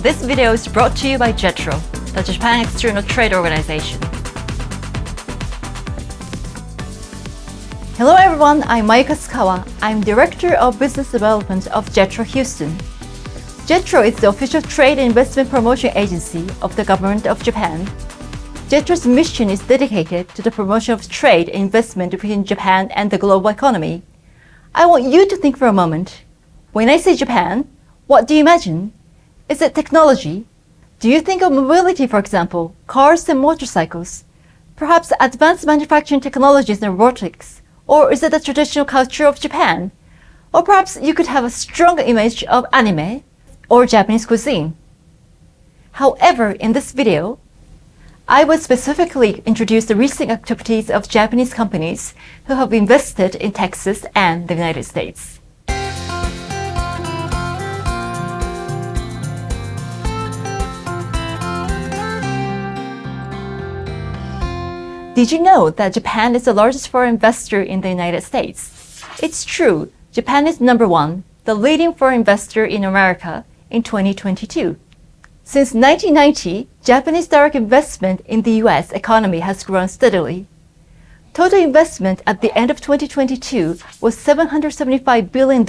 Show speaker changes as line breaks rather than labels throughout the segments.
This video is brought to you by Jetro, the Japan External Trade Organization. Hello everyone, I'm Mayuka Tsukawa. I'm Director of Business Development of Jetro Houston. Jetro is the official trade and investment promotion agency of the government of Japan. Jetro's mission is dedicated to the promotion of trade and investment between Japan and the global economy. I want you to think for a moment. When I say Japan, what do you imagine? Is it technology? Do you think of mobility, for example, cars and motorcycles? Perhaps advanced manufacturing technologies and robotics? Or is it the traditional culture of Japan? Or perhaps you could have a strong image of anime or Japanese cuisine. However, in this video, I will specifically introduce the recent activities of Japanese companies who have invested in Texas and the United States. Did you know that Japan is the largest foreign investor in the United States? It's true, Japan is number one, the leading foreign investor in America in 2022. Since 1990, Japanese direct investment in the US economy has grown steadily. Total investment at the end of 2022 was $775 billion,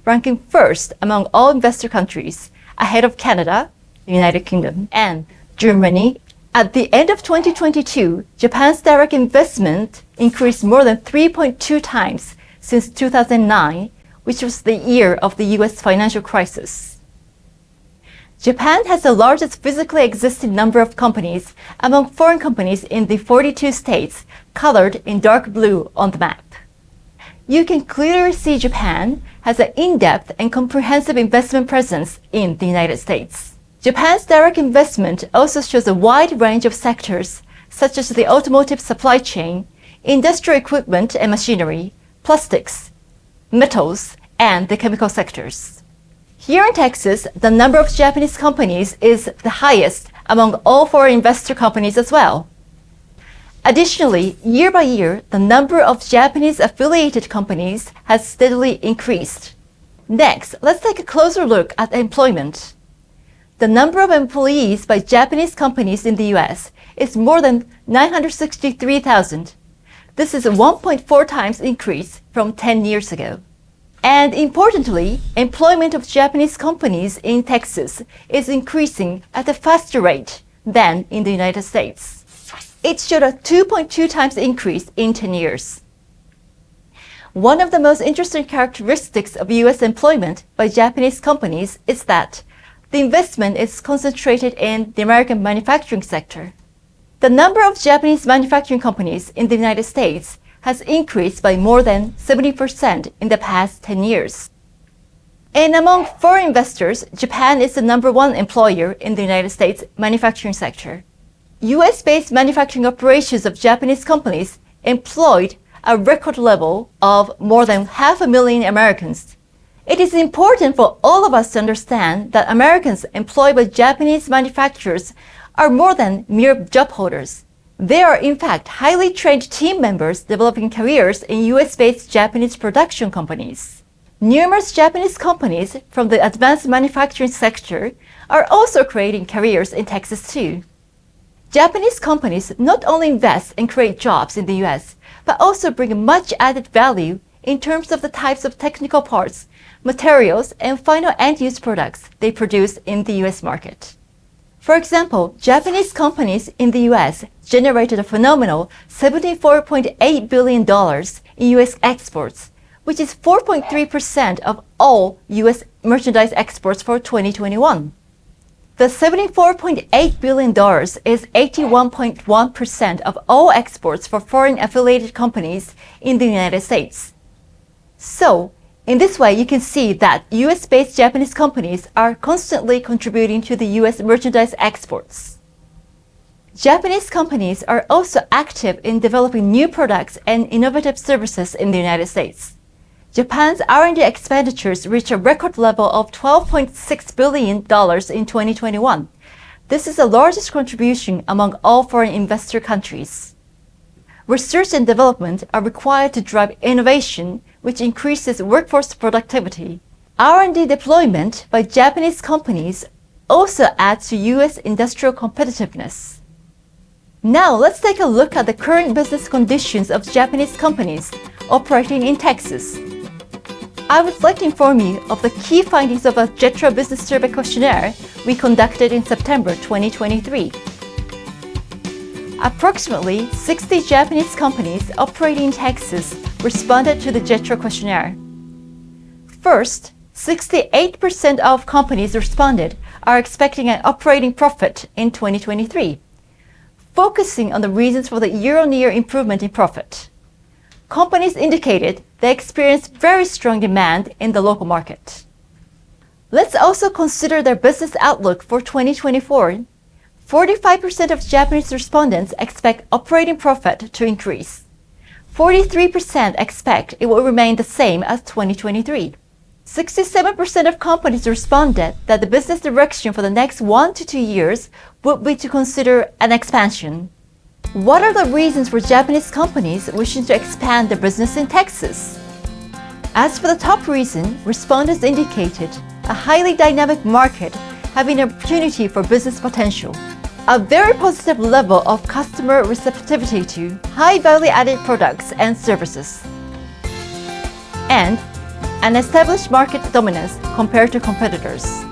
ranking first among all investor countries, ahead of Canada, the United Kingdom, and Germany. At the end of 2022, Japan's direct investment increased more than 3.2 times since 2009, which was the year of the US financial crisis. Japan has the largest physically existing number of companies among foreign companies in the 42 states, colored in dark blue on the map. You can clearly see Japan has an in-depth and comprehensive investment presence in the United States. Japan's direct investment also shows a wide range of sectors, such as the automotive supply chain, industrial equipment and machinery, plastics, metals, and the chemical sectors. Here in Texas, the number of Japanese companies is the highest among all foreign investor companies as well. Additionally, year by year, the number of Japanese affiliated companies has steadily increased. Next, let's take a closer look at employment. The number of employees by Japanese companies in the US is more than 963,000. This is a 1.4 times increase from 10 years ago. And importantly, employment of Japanese companies in Texas is increasing at a faster rate than in the United States. It showed a 2.2 times increase in 10 years. One of the most interesting characteristics of US employment by Japanese companies is that the investment is concentrated in the American manufacturing sector. The number of Japanese manufacturing companies in the United States has increased by more than 70% in the past 10 years. And among foreign investors, Japan is the number one employer in the United States manufacturing sector. US-based manufacturing operations of Japanese companies employed a record level of more than 500,000 Americans. It is important for all of us to understand that Americans employed by Japanese manufacturers are more than mere job holders. They are in fact highly trained team members developing careers in US-based Japanese production companies. Numerous Japanese companies from the advanced manufacturing sector are also creating careers in Texas too. Japanese companies not only invest and create jobs in the US, but also bring much added value in terms of the types of technical parts, materials, and final end-use products they produce in the US market. For example, Japanese companies in the US generated a phenomenal $74.8 billion in US exports, which is 4.3% of all US merchandise exports for 2021. The $74.8 billion is 81.1% of all exports for foreign affiliated companies in the United States. So, in this way, you can see that US-based Japanese companies are constantly contributing to the US merchandise exports. Japanese companies are also active in developing new products and innovative services in the United States. Japan's R&D expenditures reached a record level of $12.6 billion in 2021. This is the largest contribution among all foreign investor countries. Research and development are required to drive innovation, which increases workforce productivity. R&D deployment by Japanese companies also add to U.S. industrial competitiveness. Now let's take a look at the current business conditions of Japanese companies operating in Texas. I would like to inform you of the key findings of a Jetro business survey questionnaire we conducted in September 2023. Approximately 60 Japanese companies operating in Texas responded to the Jetro questionnaire. First, 68% of companies responded are expecting an operating profit in 2023, focusing on the reasons for the year-on-year improvement in profit. Companies indicated they experienced very strong demand in the local market. Let's also consider their business outlook for 2024. 45% of Japanese respondents expect operating profit to increase. 43% expect it will remain the same as 2023. 67% of companies responded that the business direction for the next 1 to 2 years would be to consider an expansion. What are the reasons for Japanese companies wishing to expand their business in Texas? As for the top reason, respondents indicated a highly dynamic market having an opportunity for business potential, a very positive level of customer receptivity to high value-added products and services, and an established market dominance compared to competitors.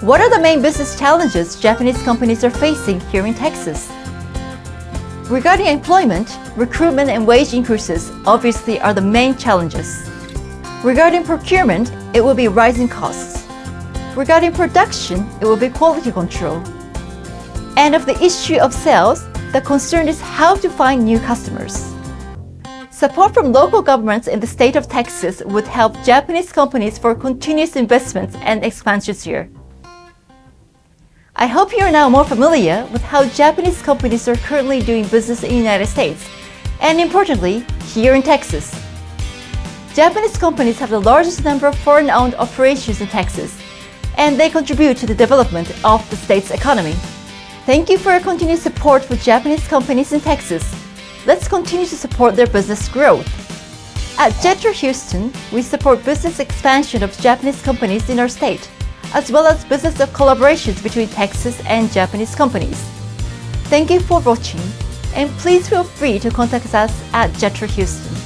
What are the main business challenges Japanese companies are facing here in Texas? Regarding employment, recruitment and wage increases obviously are the main challenges. Regarding procurement, it will be rising costs. Regarding production, it will be quality control. And of the issue of sales, the concern is how to find new customers. Support from local governments in the state of Texas would help Japanese companies for continuous investments and expansions here. I hope you are now more familiar with how Japanese companies are currently doing business in the United States, and importantly, here in Texas. Japanese companies have the largest number of foreign-owned operations in Texas, and they contribute to the development of the state's economy. Thank you for your continued support for Japanese companies in Texas. Let's continue to support their business growth. At Jetro Houston, we support business expansion of Japanese companies in our state, as well as business collaborations between Texas and Japanese companies. Thank you for watching, and please feel free to contact us at Jetro Houston.